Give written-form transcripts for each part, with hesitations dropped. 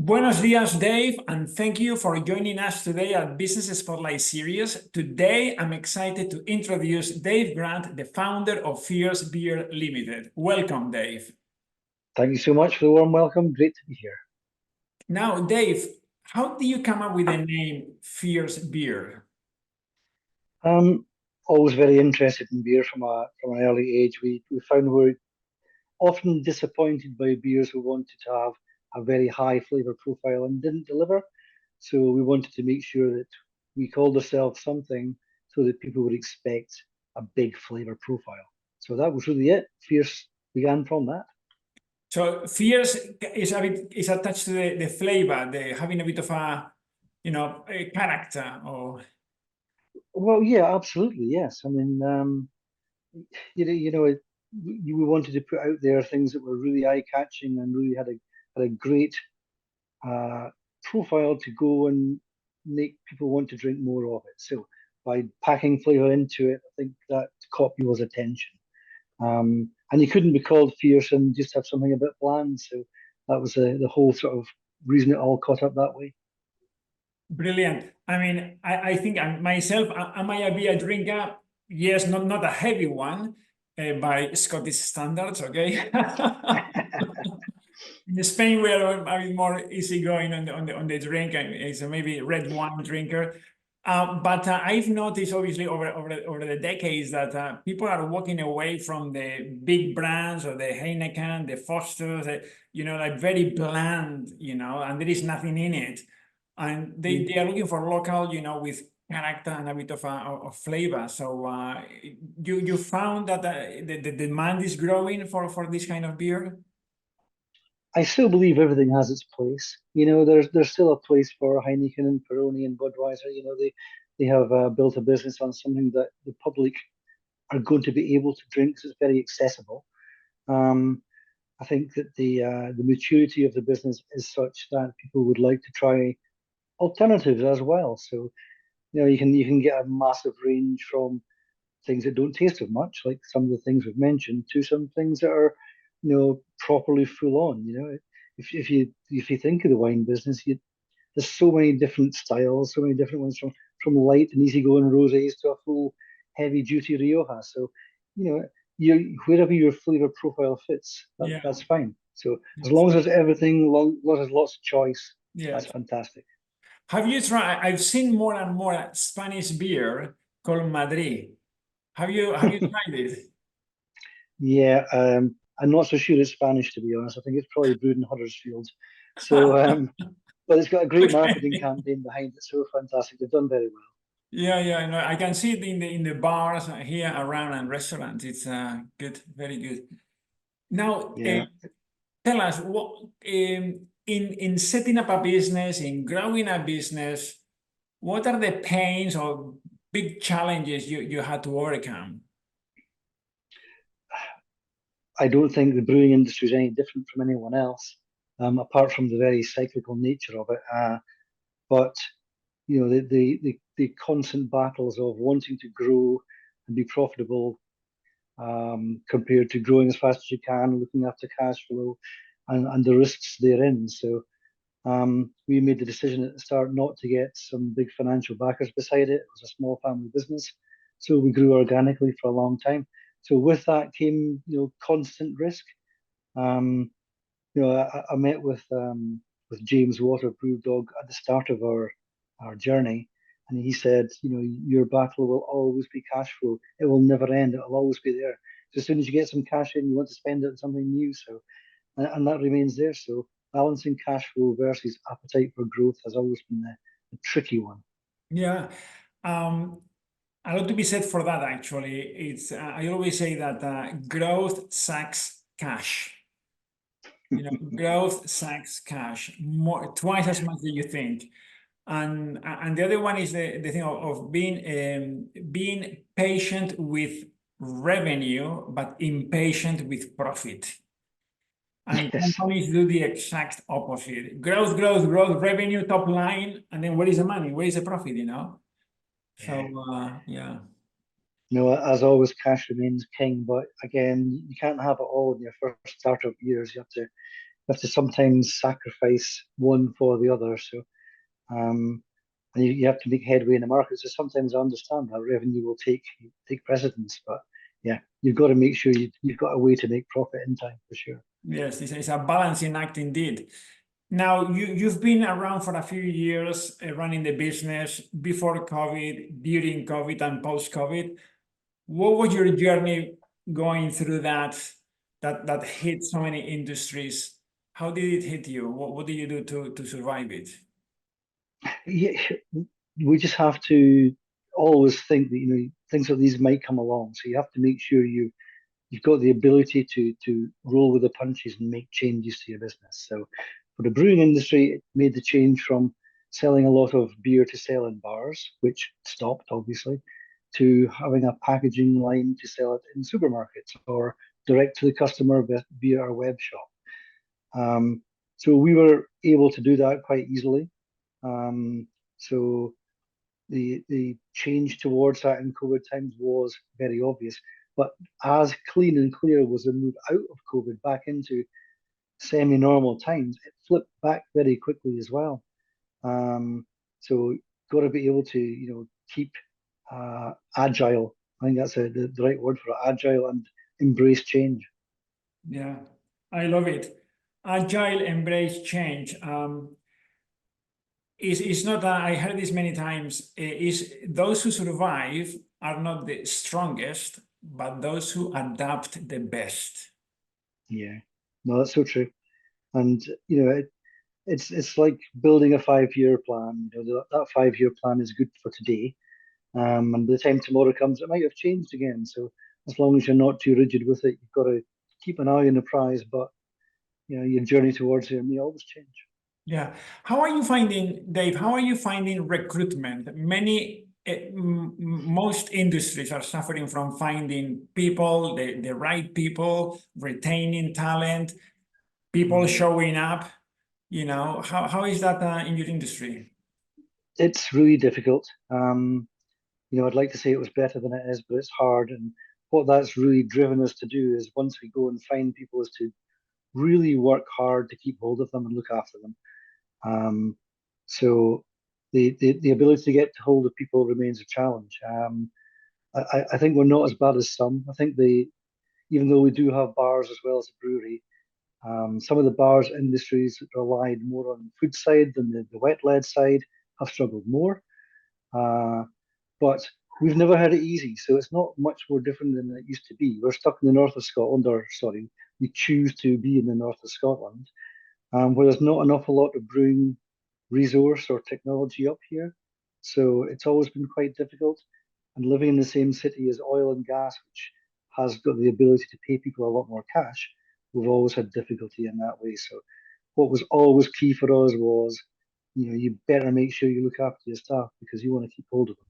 Buenos dias, Dave, and thank you for joining us today at Business Spotlight Series. Today, I'm excited to introduce Dave Grant, the founder of FIERCE Beer Ltd. Welcome, Dave. Thank you so much for the warm welcome. Great to be here. Now, Dave, how do you come up with the name FIERCE Beer? Always very interested in beer from an early age. We found we were often disappointed by beers who wanted to have a very high flavor profile and didn't deliver. So we wanted to make sure that we called ourselves something so that people would expect a big flavor profile. So that was really it. Fierce began from that. So fierce is attached to the flavor, having a bit of a character or. Well, yeah, absolutely, yes. I mean, we wanted to put out there things that were really eye-catching and really had a great profile to go and make people want to drink more of it. So by packing flavor into it, I think that caught people's attention. And you couldn't be called fierce and just have something a bit bland. So that was the whole sort of reason it all caught up that way. Brilliant. I mean, I think myself, am I a beer drinker? Yes, not a heavy one by Scottish standards, okay? In Spain, we are a bit more easygoing on the drink, and it's maybe red wine drinker. But I've noticed, obviously, over the decades that people are walking away from the big brands or the Heineken, the Foster's, like very bland, and there is nothing in it. And they are looking for local, with character and a bit of flavor. So you found that the demand is growing for this kind of beer? I still believe everything has its place. There's still a place for Heineken and Peroni and Budweiser. They have built a business on something that the public are going to be able to drink because it's very accessible. I think that the maturity of the business is such that people would like to try alternatives as well. So you can get a massive range from things that don't taste of much, like some of the things we've mentioned, to some things that are, properly full on. If you think of the wine business, there's so many different styles, so many different ones from light and easygoing rosés to a full heavy duty Rioja. So, wherever your flavor profile fits, that's fine. So as long as there's everything, there's lots of choice, that's fantastic. Have you tried? I've seen more and more Spanish beer called Madrid. Have you tried it? Yeah, I'm not so sure it's Spanish, to be honest. I think it's probably brewed in Huddersfield. So, but it's got a great marketing campaign behind it. So fantastic. They've done very well. Yeah, no, I can see it in the bars here around and restaurants. It's good, very good. Now, tell us what in setting up a business, in growing a business, what are the pains or big challenges you had to overcome? I don't think the brewing industry is any different from anyone else, apart from the very cyclical nature of it. But the constant battles of wanting to grow and be profitable, compared to growing as fast as you can, looking after cash flow, and the risks therein. So we made the decision at the start not to get some big financial backers beside it. It was a small family business, so we grew organically for a long time. So with that came, constant risk. I met with James Water, Brewdog, at the start of our journey, and he said, your battle will always be cash flow. It will never end. It will always be there. So as soon as you get some cash in, you want to spend it on something new. So, and that remains there. So balancing cash flow versus appetite for growth has always been the tricky one. Yeah. A lot to be said for that, actually. I always say that growth sucks cash. Growth sucks cash twice as much as you think. And the other one is the thing of being patient with revenue, but impatient with profit. And companies do the exact opposite. Growth, revenue, top line, and then where is the money? Where is the profit, So, yeah. As always, cash remains king, but again, you can't have it all in your first startup years. You have to sometimes sacrifice one for the other. So and you have to make headway in the market. So sometimes I understand that revenue will take precedence, but yeah, you've got to make sure you've got a way to make profit in time for sure. Yes, it's a balancing act indeed. Now, you've been around for a few years running the business before COVID, during COVID, and post-COVID. What was your journey going through that hit so many industries? How did it hit you? What did you do to survive it? Yeah, we just have to always think that things like these might come along. So you have to make sure you've got the ability to roll with the punches and make changes to your business. So for the brewing industry, it made the change from selling a lot of beer to sell in bars, which stopped obviously, to having a packaging line to sell it in supermarkets or direct to the customer via our web shop. So we were able to do that quite easily. So the change towards that in COVID times was very obvious. But as clean and clear was the move out of COVID back into semi-normal times, it flipped back very quickly as well. So got to be able to keep agile. I think that's the right word for it, agile, and embrace change. Yeah, I love it. Agile, embrace change. Is not I heard this many times. Is those who survive are not the strongest, but those who adapt the best. Yeah, no, that's so true. And it's like building a 5-year plan. That 5-year plan is good for today, and by the time tomorrow comes, it might have changed again. So as long as you're not too rigid with it, you've got to keep an eye on the prize. But your journey towards it may always change. Yeah. How are you finding, Dave? How are you finding recruitment? Most industries are suffering from finding people, the right people, retaining talent, people showing up. How is that in your industry? It's really difficult. I'd like to say it was better than it is, but it's hard. And what that's really driven us to do is once we go and find people is to really work hard to keep hold of them and look after them. So the ability to get hold of people remains a challenge. I think we're not as bad as some. I think even though we do have bars as well as a brewery, some of the bars industries that relied more on the food side than the wet led side have struggled more. But we've never had it easy, so it's not much more different than it used to be. We're stuck in the north of Scotland, or sorry, we choose to be in the north of Scotland, where there's not an awful lot of brewing resource or technology up here. So it's always been quite difficult. And living in the same city as oil and gas, which has got the ability to pay people a lot more cash, we've always had difficulty in that way. So what was always key for us was, you better make sure you look after your staff because you want to keep hold of them.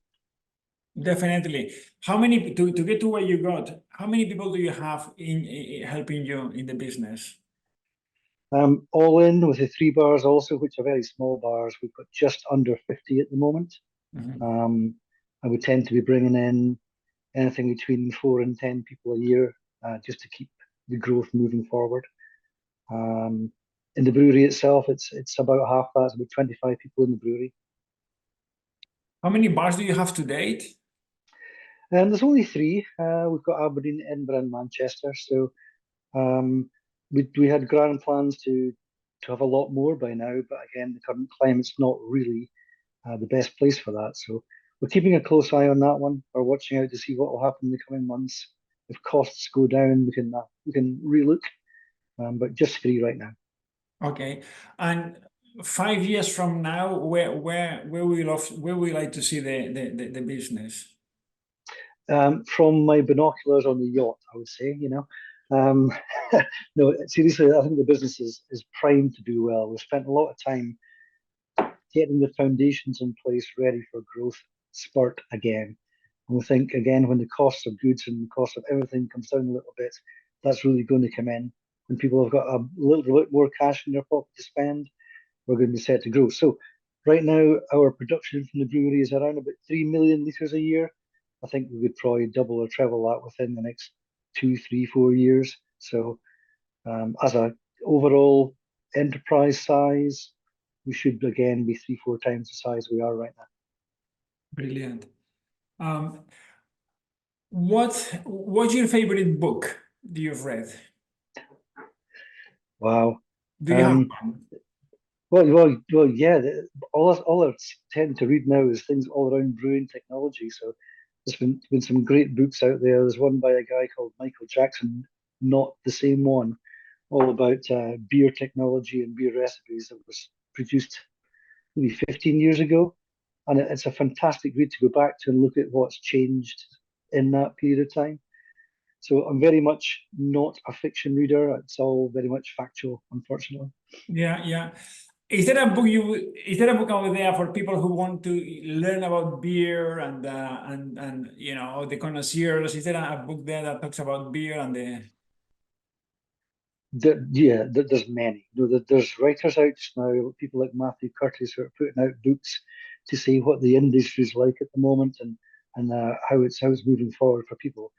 Definitely. How many to get to where you got? How many people do you have in helping you in the business? All in with the 3 bars also, which are very small bars, we've got just under 50 at the moment. And we tend to be bringing in anything between 4 and 10 people a year, just to keep the growth moving forward. In the brewery itself, it's about half that. It's about 25 people in the brewery. How many bars do you have to date? And there's only 3. We've got Aberdeen, Edinburgh, and Manchester. So we had grand plans to have a lot more by now, but again, the current climate's not really the best place for that. So we're keeping a close eye on that one. We're watching out to see what will happen in the coming months. If costs go down, we can relook. But just 3 right now. Okay. And 5 years from now, where we like to see the business? From my binoculars on the yacht, I would say, Um, no, seriously, I think the business is primed to do well. We've spent a lot of time getting the foundations in place ready for growth spurt again. And we think, again, when the cost of goods and the cost of everything comes down a little bit, that's really going to come in. When people have got a little bit more cash in their pocket to spend, we're going to be set to grow. So right now, our production from the brewery is around about 3 million litres a year. I think we would probably double or treble that within the next 2, 3, 4 years. So as a overall enterprise size, we should again be 3-4 times the size we are right now. Brilliant. What's your favorite book that you've read? Wow. Do you have one? Well, yeah. All I tend to read now is things all around brewing technology. So there's been some great books out there. There's one by a guy called Michael Jackson, not the same one, all about beer technology and beer recipes that was produced maybe 15 years ago. And it's a fantastic read to go back to and look at what's changed in that period of time. So I'm very much not a fiction reader. It's all very much factual, unfortunately. Yeah, yeah. Is there a book out there for people who want to learn about beer and you know the connoisseurs? Is there a book there that talks about beer and the There's many. There's writers out just now, people like Matthew Curtis who are putting out books to say what the industry's like at the moment and how it's moving forward for people.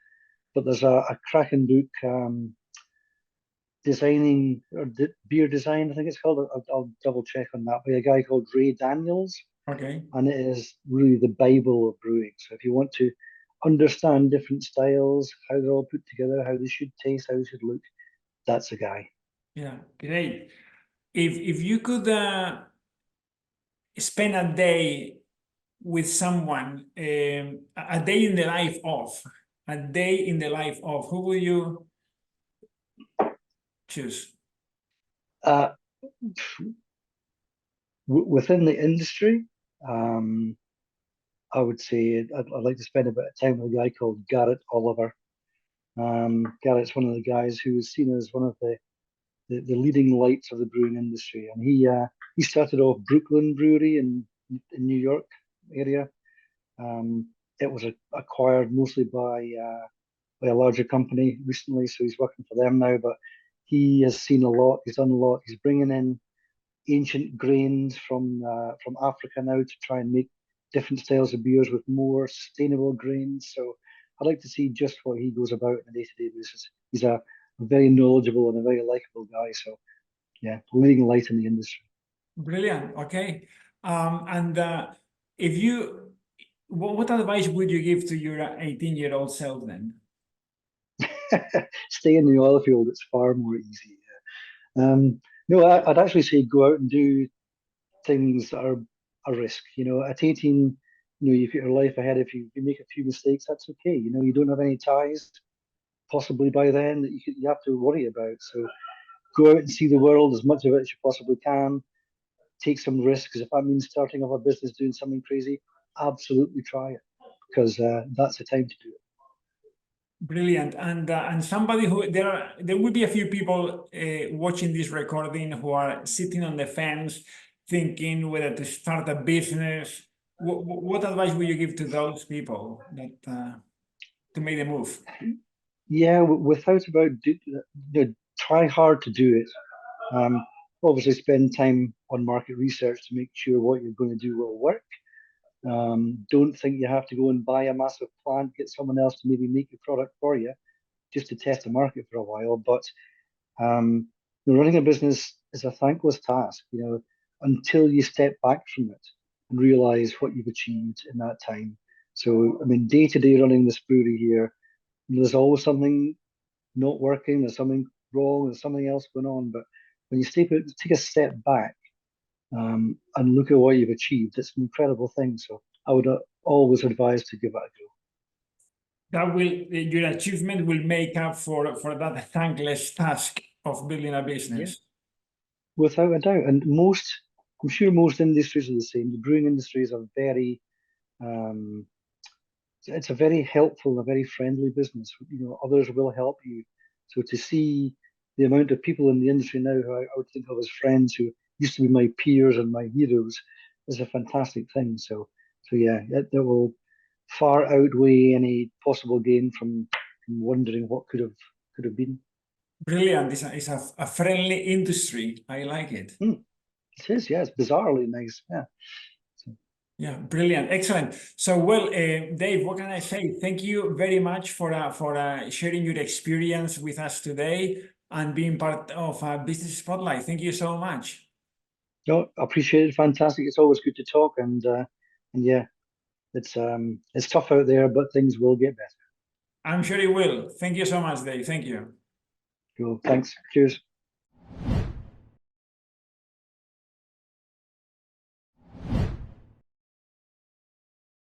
But there's a cracking book, designing or beer design, I think it's called. I'll double check on that, by a guy called Ray Daniels, Okay. and it is really the Bible of brewing. So if you want to understand different styles, how they're all put together, how they should taste, how they should look, that's a guy. Yeah, great. If you could spend a day with someone, a day in the life of, a day in the life of, who will you choose? Uh, Within the industry, um, I would say I'd like to spend a bit of time with a guy called Garrett Oliver. Garrett's one of the guys who is seen as one of the leading lights of the brewing industry, and he started off Brooklyn Brewery in New York area. It was acquired mostly by a larger company recently, so he's working for them now. But he has seen a lot. He's done a lot. He's bringing in ancient grains from Africa now to try and make different styles of beers with more sustainable grains. So I'd like to see just what he goes about on a day-to-day basis. He's a very knowledgeable and a very likable guy. So yeah, leading light in the industry. Brilliant. Okay. And if you, what advice would you give to your 18-year-old self then? Stay in the oil field. It's far more easy. No, I'd actually say go out and do things that are a risk. At 18, you've got your life ahead. If you make a few mistakes, that's okay. You don't have any ties possibly by then that you have to worry about. So go out and see the world, as much of it as you possibly can. Take some risks. If that means starting up a business, doing something crazy, absolutely try it, because that's the time to do it. Brilliant. And somebody who there will be a few people watching this recording who are sitting on the fence thinking whether to start a business. What advice would you give to those people that to make the move? Yeah, without about try hard to do it. Obviously, spend time on market research to make sure what you're going to do will work. Don't think you have to go and buy a massive plant, get someone else to maybe make your product for you, just to test the market for a while. But running a business is a thankless task, until you step back from it and realize what you've achieved in that time. So, I mean, day to day running this brewery here, there's always something not working, there's something wrong, there's something else going on. But when you take a step back and look at what you've achieved, it's an incredible thing. So I would always advise to give it a go. That will your achievement will make up for that thankless task of building a business. Yeah, without a doubt. And I'm sure most industries are the same. The brewing industry is um, it's a very helpful, a very friendly business. Others will help you. So to see the amount of people in the industry now who I would think of as friends, who used to be my peers and my heroes, is a fantastic thing. So yeah, that will far outweigh any possible gain from wondering what could have been. Brilliant. It's a friendly industry. I like it. It is, yeah. It's bizarrely nice. Yeah. Yeah, brilliant, excellent. So, well, Dave, what can I say? Thank you very much for sharing your experience with us today. and being part of Business Spotlight. Thank you so much. No, appreciate it. Fantastic. It's always good to talk, and yeah, it's tough out there, but things will get better. I'm sure it will. Thank you so much, Dave. Thank you. Cool. Thanks. Cheers.